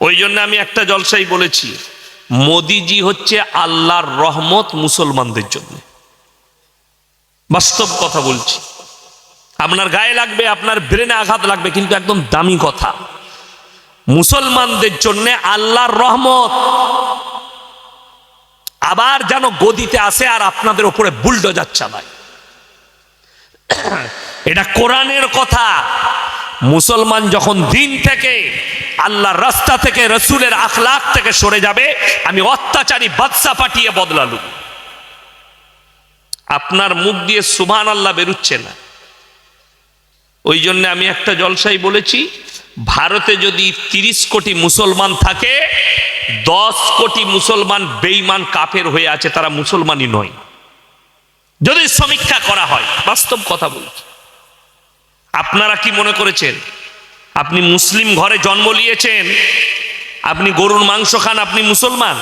ওই জন্য আমি একটা জলসাই বলেছি, মোদিজি হচ্ছে আল্লাহর রহমত মুসলমানদের জন্য। বাস্তব কথা বলছি, আপনার গায়ে লাগবে, আপনার ব্রেনে আঘাত লাগবে, কিন্তু একদম দামি কথা। মুসলমানদের জন্য আল্লাহর রহমত আবার যেন গদিতে আসে আর আপনাদের উপরে বুলডোজার চালায়। এটা কোরআনের কথা। মুসলমান যখন দিন থেকে, আল্লাহর রাস্তা থেকে, রসুলের আখলাক থেকে সরে যাবে, আমি অত্যাচারী বাদশা পাঠিয়ে বদলালু। আপনার মুখ দিয়ে সুবহানাল্লাহ বেরুচ্ছে না। ওই জন্য আমি একটা জলসাই বলেছি, ভারতে যদি 30 কোটি মুসলমান থাকে, 10 কোটি মুসলমান বেঈমান কাফের হয়ে আছে, তারা মুসলমানই নয়। যদি সমীক্ষা করা হয়, বাস্তব কথা বলছি। আপনারা কি মনে করেছেন আপনি মুসলিম ঘরে জন্ম নিয়েছেন, আপনি গরুর মাংস খান, আপনি মুসলমান?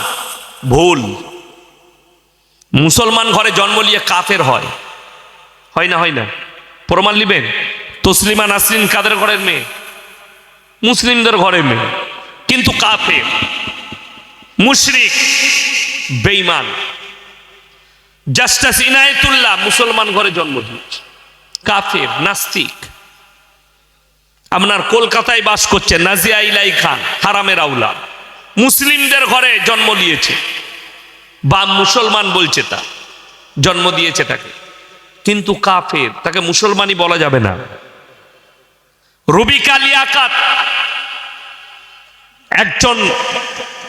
ভুল। মুসলমান ঘরে জন্ম নিয়ে কাফের হয়, হয় না? হয় না? প্রমাণ নিবেন? তসলিমা নাসরিন কাদের ঘরের মেয়ে? মুসলিমদের ঘরের মেয়ে, কিন্তু কাফের, মুশরিক, বেঈমান। জাস্টিস ইনায়েতুল্লাহ মুসলমান ঘরে জন্ম দিয়েছে, কাফের, নাস্তিক। আপনার কলকাতায় বাস করছে নাজিয়া ইলাই খান, হারামের আওলাদ, মুসলিমদের ঘরে জন্ম নিয়েছে, বা মুসলমান বলছে, তা জন্ম দিয়েছে তাকে, কিন্তু কাফের, তাকে মুসলমানই বলা যাবে না। রুবিকা লিয়াকাত একজন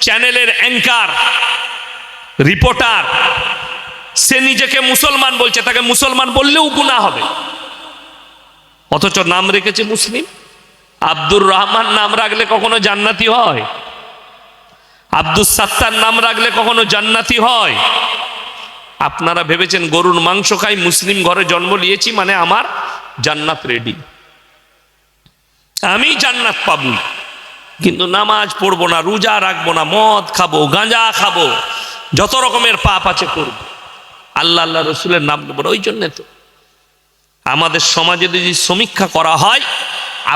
চ্যানেলের অ্যাঙ্কার, রিপোর্টার, সে নিজেকে মুসলমান বলছে, তাকে মুসলমান বললেও গুনাহ হবে, অথচ নাম রেখেছে মুসলিম। আব্দুর রহমান নাম রাখলে কখনো জান্নাতি হয়? আব্দুস সাত্তার নাম রাখলে কখনো জান্নাতি হয়? আপনারা ভেবেছেন গরুর মাংস খাই, মুসলিম ঘরে জন্ম নিয়েছি মানে আমার জান্নাত রেডি, আমি জান্নাত পাবো, কিন্তু নামাজ পড়বো না, রোজা রাখবো না, মদ খাবো, গাঁজা খাবো, যত রকমের পাপ আছে করবো, আল্লাহ আল্লাহ রসুলের নাম নেব না। ওই জন্যে তো আমাদের সমাজে যদি সমীক্ষা করা হয়,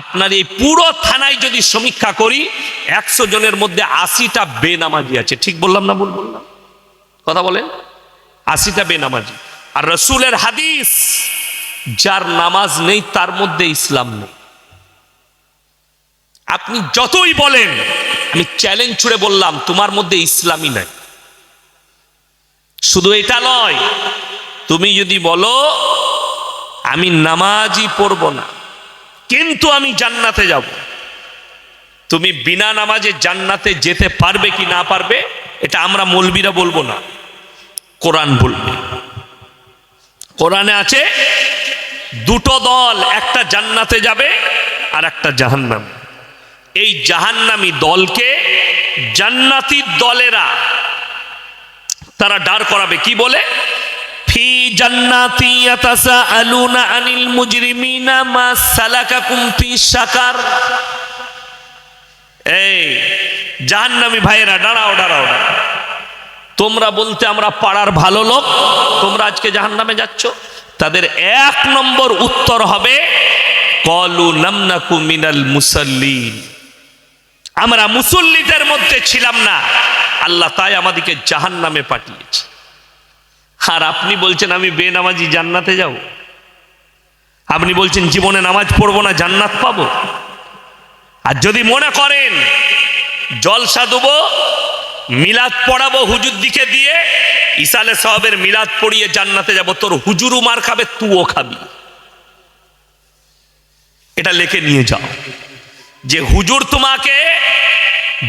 আপনার এই পুরো থানায় যদি সমীক্ষা করি, 100 জনের মধ্যে 80টা বেনামাজি আছে। ঠিক বললাম না ভুল বললাম? কথা বলেন। 80টা বেনামাজি। আর রসুলের হাদিস, যার নামাজ নেই তার মধ্যে ইসলাম নেই। আপনি যতই বলেন, আমি চ্যালেঞ্জ ছুড়ে বললাম, তোমার মধ্যে ইসলামই নাই। শুধু এটা নয়, তুমি যদি বলো আমি নামাজই পড়ব না কিন্তু আমি জান্নাতে যাব, তুমি বিনা নামাজে জান্নাতে যেতে পারবে কি না পারবে, এটা আমরা মৌলবীরা বলবো না, কোরআন বলবে। কোরআনে আছে দুটো দল, একটা জান্নাতে যাবে আর একটা জাহান্নামে। এই জাহান্নামী দলকে জান্নাতি দলেরা তারা দাঁড় করাবে কি বলে? ফি জান্নাতি ইয়াতাসাআলুনা আনিল মুজরিমিনা মা সালাকাকুম ফি সাকার। এই জাহান্নামী ভাইয়েরা দাঁড়াও দাঁড়াও, তোমরা বলতে আমরা পাড়ার ভালো লোক, তোমরা আজকে জাহান্নামে যাচ্ছ। তাদের 1 নম্বর উত্তর হবে ক্বালু লাম নাকু মিনাল মুসাল্লিন, আমরা মুসল্লিদের মধ্যে ছিলাম না, আল্লাহ তাই আমাদেরকে জাহান্নামে পাঠিয়েছে। আর আপনি বলছেন আমি বেনামাজি জান্নাতে যাব, আপনি বলছেন জীবনে নামাজ পড়বো না জান্নাত পাবো। আর যদি মনে করেন জলসা দেবো, মিলাদ পড়াবো হুজুর দিকে দিয়ে, ইসালে সাহাবের মিলাদ পড়িয়ে জান্নাতে যাব, তোর হুজুরও মার খাবে, তুও খাবি। এটা লিখে নিয়ে যাও যে হুজুর তোমাকে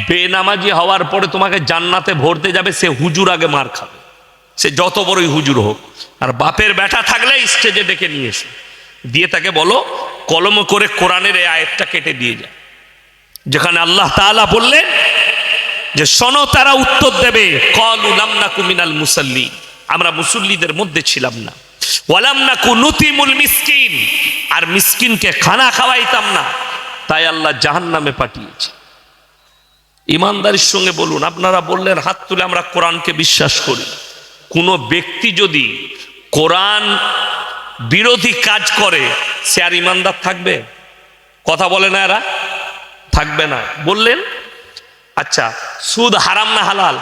বেনামাজি হওয়ার পরে তোমাকে জান্নাতে ভরতে যাবে, সে হুজুর আগে মার খাবে, সে যত বড়ই হুজুর হোক। আর বাপের বেটা থাকলে স্টেজে ডেকে নিয়ে এসে দিয়ে তাকে বলো কলম করে কোরআনের এই আয়াতটা কেটে দিয়ে যায়, যেখানে আল্লাহ তাআলা বললেন যে শোনো, তারা উত্তর দেবে ক্বালু লাম নাকু মিনাল মুসাল্লিন, আমরা মুসল্লিদের মধ্যে ছিলাম না, ওয়ালাম নাকু নুতিমুল মিসকিন, আর মিসকিনকে খানা খাওয়াইতাম না, তাই আল্লাহ জাহান্নামে পাঠিয়েছে। ইমানদারির সঙ্গে বলুন, আপনারা বললেন হাত তুলে আমরা কোরআনকে বিশ্বাস করি। কোন ব্যক্তি যদি কোরআন বিরোধী কাজ করে, সে আর ইমানদার থাকবে? কথা বলে না এরা, থাকবে না। বললেন আচ্ছা, সুদ হারাম না হালাল?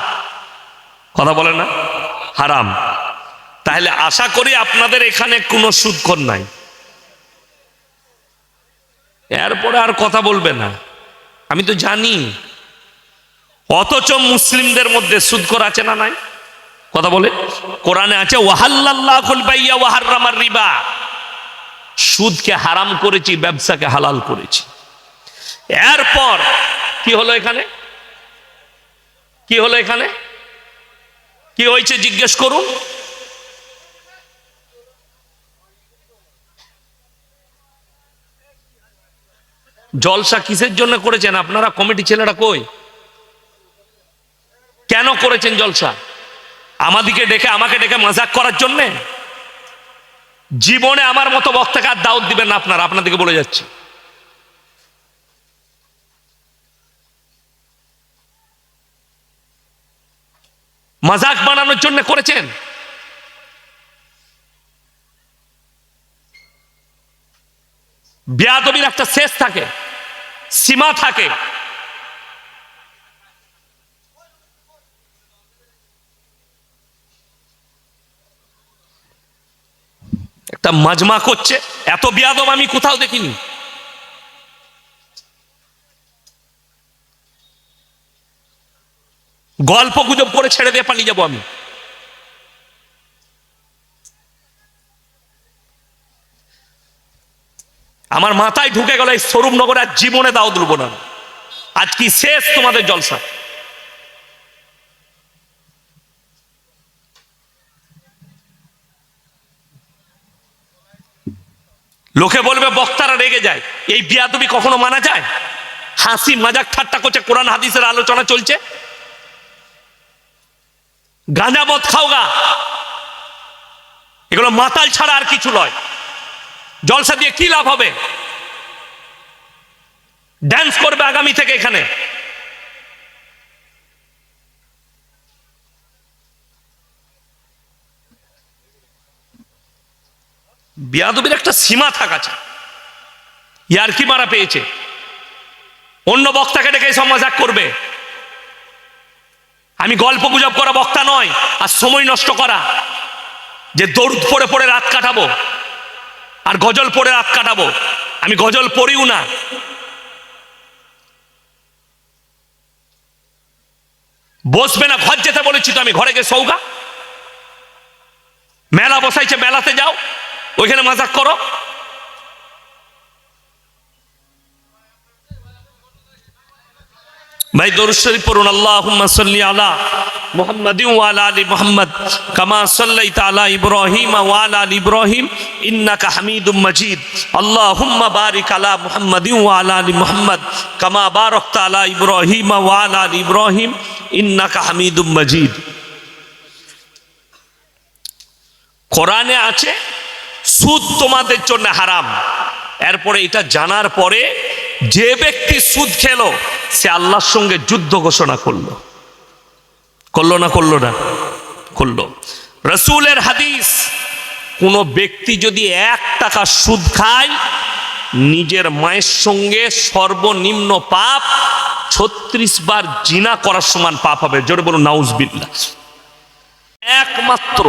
কথা বলে না, হারাম। তাহলে আশা করি আপনাদের এখানে কোনো সুদখোর নাই, এরপরে আর কথা বলবে না, আমি তো জানি। অথচ মুসলিমদের মধ্যে সুদখোর আছে না নাই? কথা বলে, কোরআনে আছে ওয়াহাল্লাল্লাহুল বাইয়া ওয়া হাররামার রিবা, সুদকে হারাম করেছি, ব্যবসাকে হালাল করেছি। এরপর কি হলো এখানে? কি হলো এখানে? কি হয়েছে জিজ্ঞেস করুন। জলসা কিসের জন্য করেছেন আপনারা? কমিটি ছেলেরা কই? কেন করেছেন জলসা? আমাকে ডেকে মজাক করার জন্যে? জীবনে আমার মতো বক্তাকে আর দাওয়াত দিবেন না আপনারা, আপনাদেরকে বলে যাচ্ছি। মজাক বানানোর জন্য করেছেন? বেয়াদবির একটা শেষ থাকে, সীমা থাকে। একটা মাজমা করছে, এত বেয়াদব আমি কোথাও দেখিনি। গল্প গুজব করে ছেড়ে দিয়ে পালিয়ে যাবো আমি। আমার মাথায় ঢুকে গেল এই স্বরূপনগরে আর জীবনে দাও তুলবো না। আজ কি শেষ তোমাদের জলসা? লোকে বলবে বক্তারা রেগে যায়, এই বিয়াদবি কখনো মানা যায়? হাসি মজাক ঠাট্টা করছে, কোরআন হাদিসের আলোচনা চলছে। গাঁজা মদ খাওগা, এগুলো মাতাল ছাড়া আর কিছু নয়। জলসা দিয়ে কি লাভ হবে? ড্যান্স করবে আগামী থেকে এখানে। বিয়াদবির একটা সীমা থাকা চাই। ইয়ার কি মারা পেয়েছে, অন্য বক্তাকে ডেকে সব মজাক করবে। আমি গল্প গুজব করা বক্তা নয়, আর সময় নষ্ট করা যে দরুদ পড়ে পড়ে রাত কাটাবো আর গজল পড়ে রাত কাটাবো। আমি গজল পড়িও না। বসবে না, ঘর যেতে বলেছি তো আমি, ঘরে গিয়ে সৌগা। মেলা বসাইছে, মেলাতে যাও, ওইখানে মজাক করো। ভাই দরুদ শরীফ পড়ুন। আল্লাহুম্মা সাল্লি আলা মুহাম্মাদিন ওয়া আলা আলি মুহাম্মাদ কামা সাল্লাইতা আলা ইব্রাহিম ওয়া আলা আলি ইব্রাহিম ইন্নাকা হামিদুম মাজিদ। আল্লাহুম্মা বারিক আলা মুহাম্মাদিন ওয়া আলা আলি মুহাম্মাদ কামা বারাকতা আলা ইব্রাহিম ওয়া আলা আলি ইব্রাহিম ইন্নাকা হামিদুম মাজিদ। কোরআনে আছে সুদ তোমাদের জন্য হারাম। এরপরে এটা জানার পরে যে ব্যক্তি সুদ খেলো সে আল্লাহর সঙ্গে যুদ্ধ ঘোষণা করলো। করলো না? করলো না? করলো। রাসূলের হাদিস, কোন ব্যক্তি যদি 1 টাকা সুদ খায়, নিজের মায়ের সঙ্গে সর্বনিম্ন পাপ 36 বার জিনা করার সমান পাপ হবে। জোরে বলুন নাউজুবিল্লাহ। একমাত্র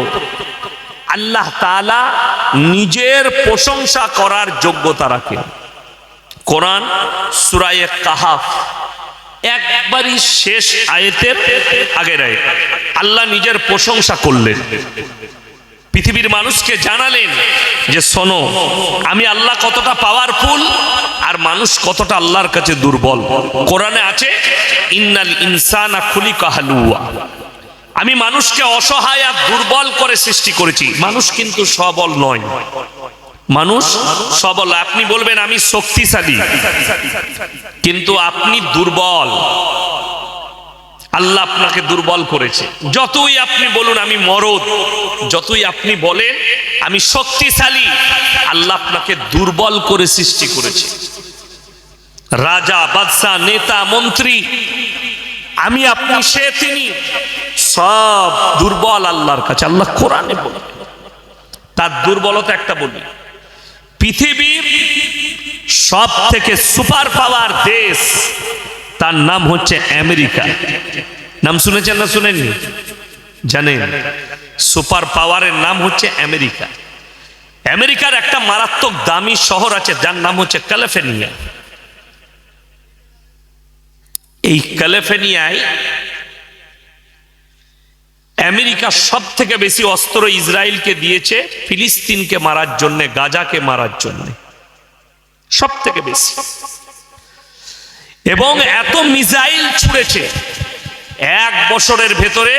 আল্লাহ তাআলা নিজের প্রশংসা করার যোগ্যতা রাখেন। কোরআন সূরা কাহাফ একবারই শেষ আয়াতের আগের আয়াত আল্লাহ নিজের প্রশংসা করলেন, পৃথিবীর মানুষকে জানালেন যে শোনো, আমি আল্লাহ কতটা পাওয়ারফুল আর মানুষ কতটা আল্লাহর কাছে দুর্বল। কোরআনে আছে ইন্নাল ইনসানা খুলিকা হালুয়া, আমি মানুষকে অসহায় আর দুর্বল করে সৃষ্টি করেছি। মানুষ কিন্তু সবল নয়, মানুষ সবল। আপনি বলবেন আমি শক্তিশালী, কিন্তু আপনি দুর্বল। আল্লাহ আপনাকে দুর্বল করেছে। যতই আপনি বলুন আমি মরদ, যতই আপনি বলেন আমি শক্তিশালী, আল্লাহ আপনাকে দুর্বল করে সৃষ্টি করেছে। রাজা, বাদশা, নেতা, মন্ত্রী, আমি আপনি সে তিনি সব দুর্বল আল্লাহর কাছে। আল্লাহ কোরআনে বলে, তার দুর্বলতা একটা বলি, পৃথিবীর সব থেকে সুপার পাওয়ার দেশ তার নাম হচ্ছে আমেরিকা। নাম শুনেছেন না শুনেননি? জানেন, সুপার পাওয়ারের নাম হচ্ছে আমেরিকা। আমেরিকার একটা মারাত্মক দামি শহর আছে যার নাম হচ্ছে ক্যালিফোর্নিয়া। এই ক্যালিফোর্নিয়ায় আমেরিকা সব থেকে বেশি অস্ত্র ইসরায়েলকে দিয়েছে ফিলিস্তিনকে মারার জন্য, গাজাকে মারার জন্য, সব থেকে বেশি। এবং এত মিসাইল ছুড়েছে, 1 বছরের ভেতরে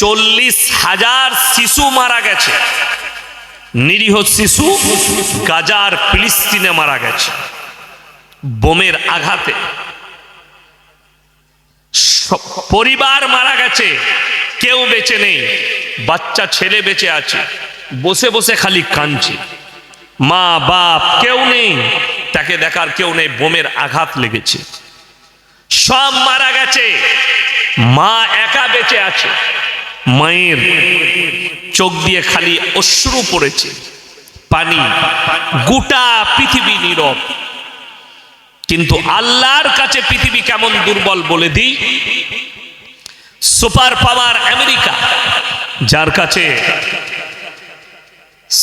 40,000 শিশু মারা গেছে, নিরীহ শিশু গাজার ফিলিস্তিনে মারা গেছে বোমের আঘাতে। পরিবার মারা গেছে, কেউ বেঁচে নেই, বাচ্চা ছেলে বেঁচে আছে, বসে বসে খালি কাঁদছে, মা বাপ কেউ নেই, তাকে দেখার কেউ নেই, বোমের আঘাত লেগেছে, সব মারা গেছে, মা একা বেঁচে আছে, মায়ের চোখ দিয়ে খালি অশ্রু পড়েছে, পানি, গোটা পৃথিবী নীরব। কিন্তু আল্লাহর কাছে পৃথিবী কেমন দুর্বল বলে দিই। সুপার পাওয়ার আমেরিকা, যার কাছে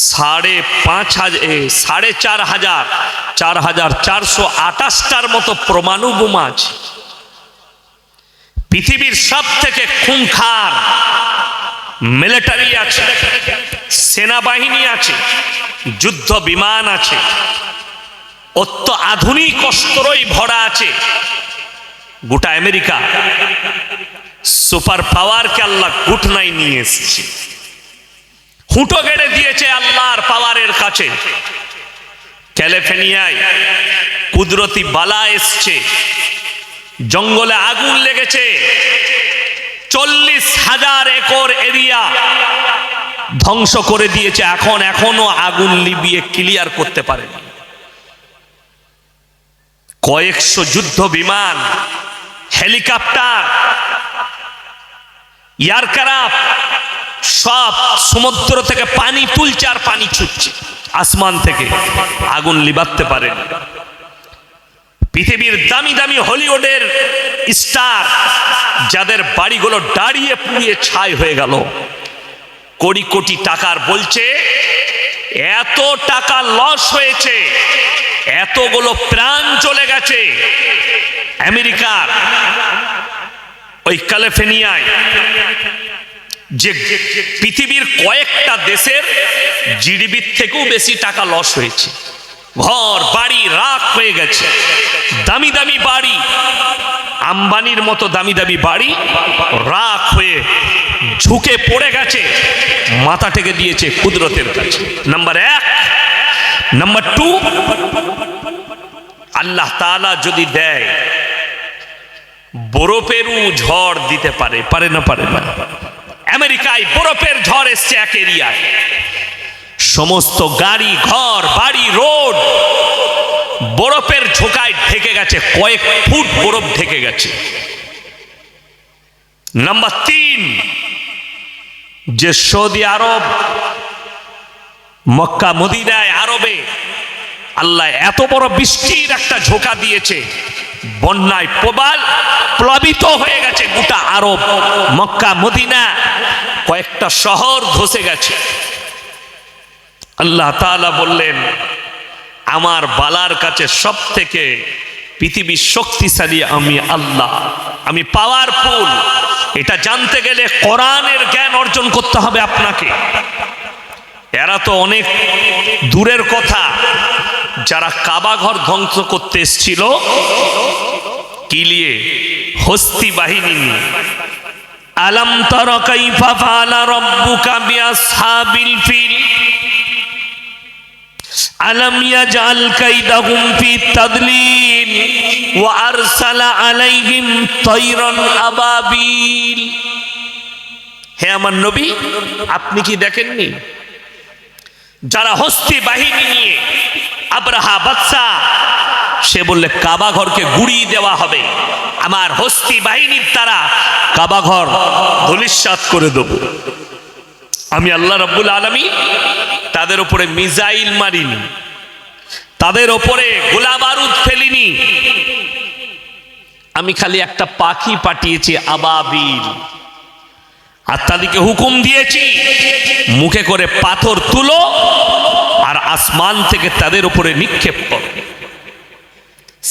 4,428টার মতো পরমাণু বোমা আছে, পৃথিবীর সব থেকে খুনখার মিলিটারি আছে, সেনাবাহিনী আছে, যুদ্ধ বিমান আছে, আধুনিক অস্ত্রই ভরা আছে গোটা আমেরিকা। সুপার পাওয়ারকে আল্লাহ ঘুটনায় নিয়ে এসেছে, হুঁটো গেড়ে দিয়েছে আল্লাহর পাওয়ারের কাছে। ক্যালিফোর্নিয়ায় কুদরতি বালা এসছে, জঙ্গলে আগুন লেগেছে, 40,000 একর এরিয়া ধ্বংস করে দিয়েছে, এখনো আগুন লিবিয়ে ক্লিয়ার করতে পারেনি। কয়েকশো যুদ্ধ বিমান, হেলিকপ্টার, এয়ারক্রাফট সব সমুদ্র থেকে পানি তুলছে আর পানি ছুটছে আসমান থেকে, আগুন লিবাতে পারেনি। পৃথিবীর দামি দামি হলিউডের স্টার, যাদের বাড়িগুলো দাঁড়িয়ে পুড়িয়ে ছাই হয়ে গেল, কোটি কোটি টাকার, বলছে এত টাকা লস হয়েছে, এতগুলো প্রাণ চলে গেছে আমেরিকার ওই ক্যালিফোর্নিয়ায়, যে পৃথিবীর কয়েকটা দেশের জিডিপির থেকেও বেশি টাকা লস হয়েছে। ঘর বাড়ি রাখ হয়ে গেছে, দামি দামি বাড়ি, আম্বানির মতো দামি দামি বাড়ি রাখ হয়ে ঝুঁকে পড়ে গেছে, মাথা টেকে দিয়েছে কুদরতের কাছে। নাম্বার 1। নাম্বার 2, আল্লাহ তাআলা যদি দেয়, বরফেরও ঝড় দিতে পারে, পারে না? পারে না। আমেরিকায় বরফের ঝড় এসছে এক এরিয়ায়, সমস্ত গাড়ি, ঘর বাড়ি, রোড বরফের ঝোঁকায় ঢেকে গেছে, কয়েক ফুট বরফ ঢেকে গেছে। নাম্বার 3, যে সৌদি আরব, মক্কা মদিনায়, আরবে আল্লাহ এত বড় বৃষ্টির একটা ঝোঁকা দিয়েছে, বন্যায় প্লাবিত হয়ে গেছে গোটা আরব, মক্কা মদিনা, কয়েকটা শহর ধসে গেছে। আল্লাহ তাআলা বললেন, আমার বালার কাছে সব থেকে পৃথিবীর শক্তিশালী আমি আল্লাহ, আমি পাওয়ারফুল। এটা জানতে গেলে কোরআনের জ্ঞান অর্জন করতে হবে আপনাকে। এরা তো অনেক দূরের কথা, যারা কাবা ঘর ধ্বংস করতে এসেছিল কি নিয়ে? হস্তি বাহিনী নিয়ে। আলাম তারা কাইফা ফাআলা রাব্বুকা বিআসহাবিল ফিল আলাম ইয়াজআল কাইদাহুম ফি তাদলিল ওয়া আরসালা আলাইহিম তায়রান আবাবিল। হে আমার নবী, আপনি কি দেখেননি যারা হস্তি বাহিনী নিয়ে, আব্রাহা বাদশা, সে বললে কাবা ঘরকে গুড়িয়ে দেওয়া হবে, আমার হস্তি বাহিনীর দ্বারা কাবা ঘর ধূলিসাৎ করে দেব। আমি আল্লাহ রাব্বুল আলামিন তাদের উপরে মিসাইল মারিনি, তাদের উপরে গোলা বারুদ ফেলিনি, আমি খালি একটা পাখি পাঠিয়েছি আবাবিল, আর তাদেরকে হুকুম দিয়েছি মুখে করে পাথর তুলো আর আসমান থেকে তাদের উপরে নিক্ষেপ করো।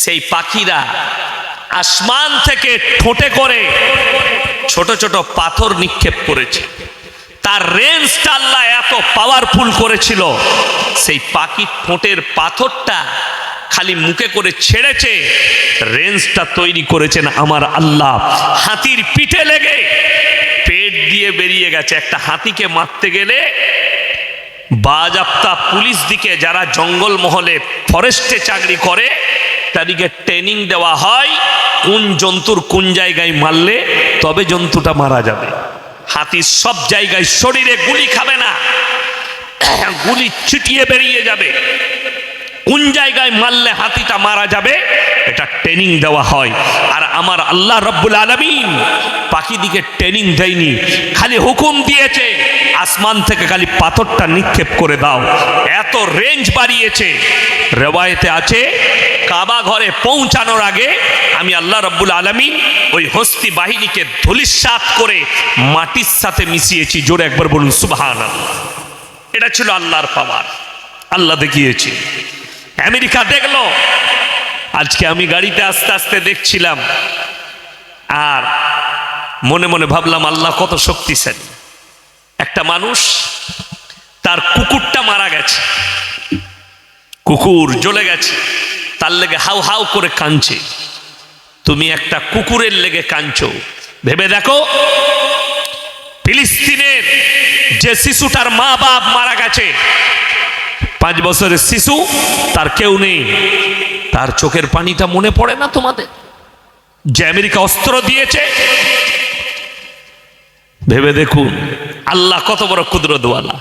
সেই পাখিরা আসমান থেকে ঠোঁটে করে ছোট ছোট পাথর নিক্ষেপ করেছে। তার রেঞ্জটা আল্লাহ এত পাওয়ারফুল করেছিল, সেই পাখির ঠোঁটের পাথরটা খালি মুখে করে ছেড়েছে, রেঞ্জটা তৈরি করেছেন আমার আল্লাহ। হাতির পিঠে লেগে পেট দিয়ে বেরিয়ে গেছে। একটা হাতিকে মারতে গেলে বাজাপ্তা পুলিশ দিকে যারা জঙ্গল মহলে ফরেস্টে চাকরি করে তাদেরকে ট্রেনিং দেওয়া হয় কোন জন্তুর কোন জায়গায় মারলে তবে জন্তুটা মারা যাবে। হাতি সব জায়গায় শরীরে গুলি খাবে না, গুলি ছিটিয়ে বেরিয়ে যাবে। কোন জায়গায় মারলে হাতিটা মারা যাবে এটা ট্রেনিং দেওয়া হয়। আর আমার আল্লাহ রব্বুল আলামিন পাখিদিকে ট্রেনিং দেয়নি, খালি হুকুম দিয়েছে আসমান থেকে খালি পাথরটা নিক্ষেপ করে দাও। এত রেঞ্জ বাড়িয়েছে। রেওয়ায়েতে আছে কাবা ঘরে পৌঁছানোর আগে আমি আল্লাহ রব্বুল আলামিন ওই হস্তি বাহিনীকে ধূলিসাৎ করে মাটির সাথে মিশিয়েছি। জোরে একবার বলুন সুবহানাল্লাহ। এটা ছিল আল্লাহর পাওয়ার, আল্লাহ দেখিয়েছে। আমেরিকা দেখলো। আজকে আমি গাড়িতে আস্তে আস্তে দেখছিলাম আর মনে মনে ভাবলাম আল্লাহ কত শক্তিশালী। একটা মানুষ তার কুকুরটা মারা গেছে, কুকুর জ্বলে গেছে, তার লেগে হাউ হাউ করে কাঁদছে। তুমি একটা কুকুরের লেগে কাঁদছো, ভেবে দেখো ফিলিস্তিনের যে শিশুটার মা বাপ মারা গেছে, 5 বছরের শিশু, তার কেউ নেই, তার চোখের পানিটা মনে পড়ে না তোমাদের? যে আমেরিকা অস্ত্র দিয়েছে, ভেবে দেখুন আল্লাহ কত বড় কুদরতওয়ালা।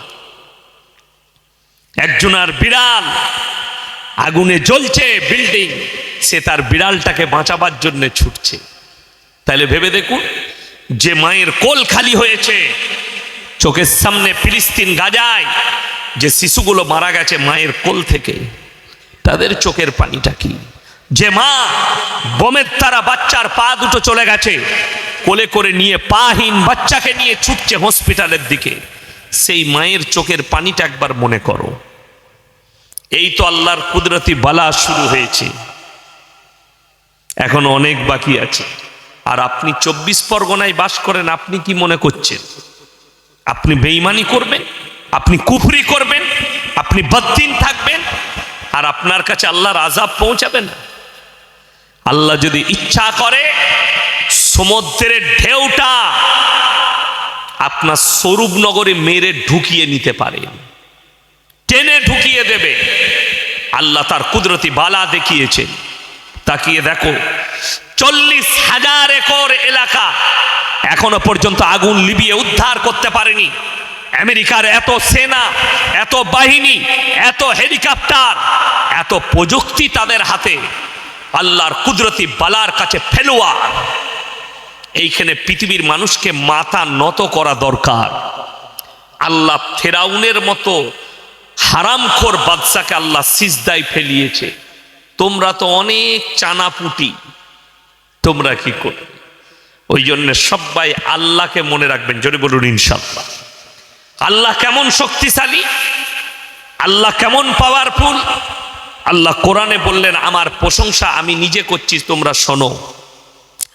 একজনের বিড়াল আগুনে জ্বলছে বিল্ডিং, সে তার বিড়ালটাকে বাঁচাবার জন্য ছুটছে। তাহলে ভেবে দেখুন যে মায়ের কোল খালি হয়েছে, চোখের সামনে ফিলিস্তিন গাজায় যে শিশুগুলো মারা গেছে মায়ের কোল থেকে, তাদের চোখের পানিটা কি? যে মা বোমের তারা বাচ্চার পা দুটো চলে গেছে, কোলে করে নিয়ে পাহীন বাচ্চাকে নিয়ে ছুটছে হসপিটালের দিকে, সেই মায়ের চোখের পানিটা একবার মনে করো। এই তো আল্লাহর কুদরতি বালা শুরু হয়েছে, এখন অনেক বাকি আছে। আর আপনি 24 পরগনায় বাস করেন, আপনি কি মনে করছেন আপনি বেঈমানি করবেন, আপনি কুফরি করবেন, আপনি বদ্দিন থাকবেন আর আপনার কাছে আল্লাহর আযাব পৌঁছাবে না? আল্লাহ যদি ইচ্ছা করে সমুদ্রের ঢেউটা আপনার স্বরূপনগরে মেরে ঢুকিয়ে নিতে পারে, টেনে ঢুকিয়ে দেবে। আল্লাহ তার কুদরতি বালা দেখিয়েছেন। তাকিয়ে দেখো 40,000 একর এলাকা এখনো পর্যন্ত আগুন লিবিয়ে উদ্ধার করতে পারেনি। আমেরিকার এত সেনা, এত বাহিনী, এত হেলিকপ্টার, এত প্রযুক্তি তাদের হাতে, আল্লাহর কুদরতি বালার কাছে ফেলুয়া। এইখানে পৃথিবীর মানুষকে মাথা নত করা দরকার। আল্লাহ ফেরাউনের মতো হারামখোর বাদশাকে আল্লাহ সিজদায় ফেলিয়েছে। তোমরা তো অনেক চানাপুটি, তোমরা কি করবে? ওই জন্য সবাই আল্লাহকে মনে রাখবেন। জোরে বলুন ইনশাআল্লাহ। আল্লাহ কেমন শক্তিশালী, আল্লাহ কেমন পাওয়ারফুল। আল্লাহ কোরআনে বললেন আমার প্রশংসা আমি নিজে করছি, তোমরা শোনো।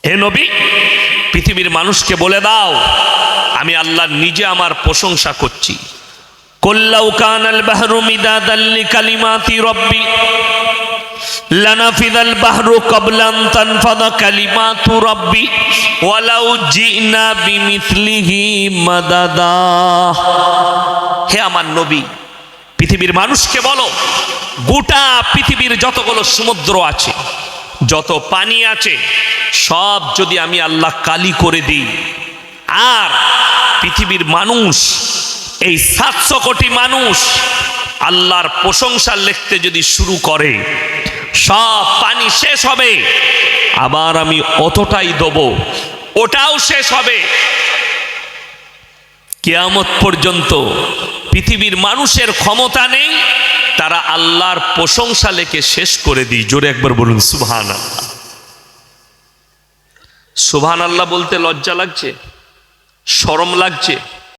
হে নবী, পৃথিবীর মানুষকে বলে দাও আমি আল্লাহ নিজে আমার প্রশংসা করছি। কুল্লাউ কানাল বাহরু মিদাদাল লিকালিমাতি রাব্বি লানাফিদাল বাহরু ক্বাবলা আন তানফাদা কালিমাতু রাব্বি ওয়ালাউ জিনা বিমিথলিহি মাদাদা। হে আমার নবী, পৃথিবীর মানুষকে বলো গোটা পৃথিবীর যতগুলো সমুদ্র আছে, যত পানি আছে, সব যদি আমি আল্লাহ কালি করে দিই, আর পৃথিবীর মানুষ এই 700 কোটি মানুষ আল্লাহর প্রশংসা লিখতে যদি শুরু করে, সব পানি শেষ হবে, আবার আমি অতটাই দেব, ওটাও শেষ হবে। কিয়ামত পর্যন্ত পৃথিবীর মানুষের ক্ষমতা নেই তারা আল্লাহর প্রশংসা লেখে শেষ করে দিই। জোরে একবার বলুন সুবহানাল্লাহ। সুবহান আল্লাহ বলতে লজ্জা লাগছে, শরম লাগছে?